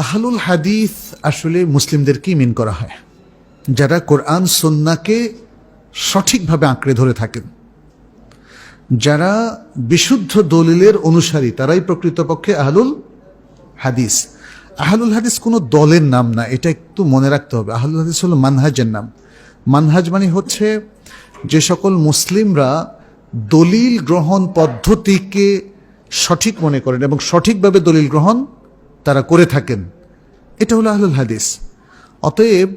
আহলুল হাদিস আসলে মুসলিমদেরকেই মিন করা হয়, যারা কোরআন সুন্নাহকে সঠিকভাবে আঁকড়ে ধরে থাকেন, যারা বিশুদ্ধ দলিলের অনুসারী, তারাই প্রকৃতপক্ষে আহলুল হাদিস। আহলুল হাদিস কোনো দলের নাম না, এটা একটু মনে রাখতে হবে। আহলুল হাদিস হলো মানহাজের নাম। মানহাজ মানে হচ্ছে যে সকল মুসলিমরা দলিল গ্রহণ পদ্ধতিকে সঠিক মনে করেন এবং সঠিকভাবে দলিল গ্রহণ তারা করে থাকেন, এটা হলো আহলুল হাদিস। অতএব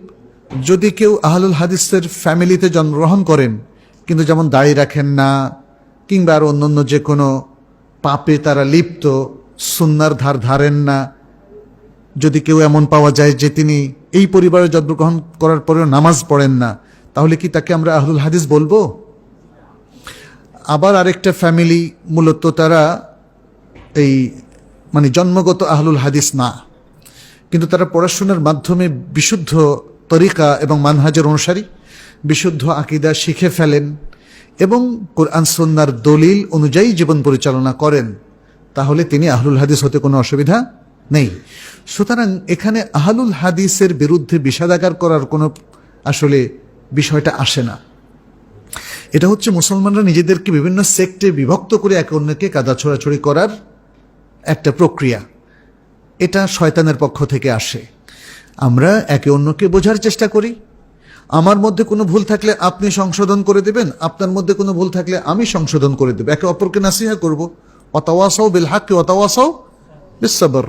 যদি কেউ আহলুল হাদিসের ফ্যামিলিতে জন্মগ্রহণ করেন কিন্তু যেমন দাড়ি রাখেন না, কিংবা আর অন্যান্য যে কোনো পাপে তারা লিপ্ত, সুন্নার ধার ধারেন না, যদি কেউ এমন পাওয়া যায় যে তিনি এই পরিবারে জন্মগ্রহণ করার পরেও নামাজ পড়েন না, তাহলে কি তাকে আমরা আহলুল হাদিস বলবো? আবার আরেকটা ফ্যামিলি, মূলত তারা এই মানে জন্মগত আহলুল হাদিস না, কিন্তু তারা পড়াশোনার মাধ্যমে বিশুদ্ধ তরিকা এবং মানহাজের অনুসারী, বিশুদ্ধ আকীদা শিখে ফেলেন এবং কোরআন সুন্নাহর দলিল অনুযায়ী জীবন পরিচালনা করেন, তাহলে তিনি আহলুল হাদিস হতে কোনো অসুবিধা নেই। সুতরাং এখানে আহলুল হাদিসের বিরুদ্ধে বিষাদাগার করার কোনো আসলে বিষয়টা আসে না। এটা হচ্ছে মুসলমানরা নিজেদেরকে বিভিন্ন সেক্টে বিভক্ত করে একে অন্যকে কাদা ছোড়াছড়ি করার একটা প্রক্রিয়া। এটা শয়তানের পক্ষ থেকে আসে। আমরা একে অন্যকে বোঝার চেষ্টা করি। আমার মধ্যে কোনো ভুল থাকলে আপনি সংশোধন করে দেবেন, আপনার মধ্যে কোনো ভুল থাকলে আমি সংশোধন করে দেব, একে অপরকে নাসিহা করব। ওয়াতাওয়াসাউ বিল হাক্কি ওয়াতাওয়াসাউ বিস সাবর।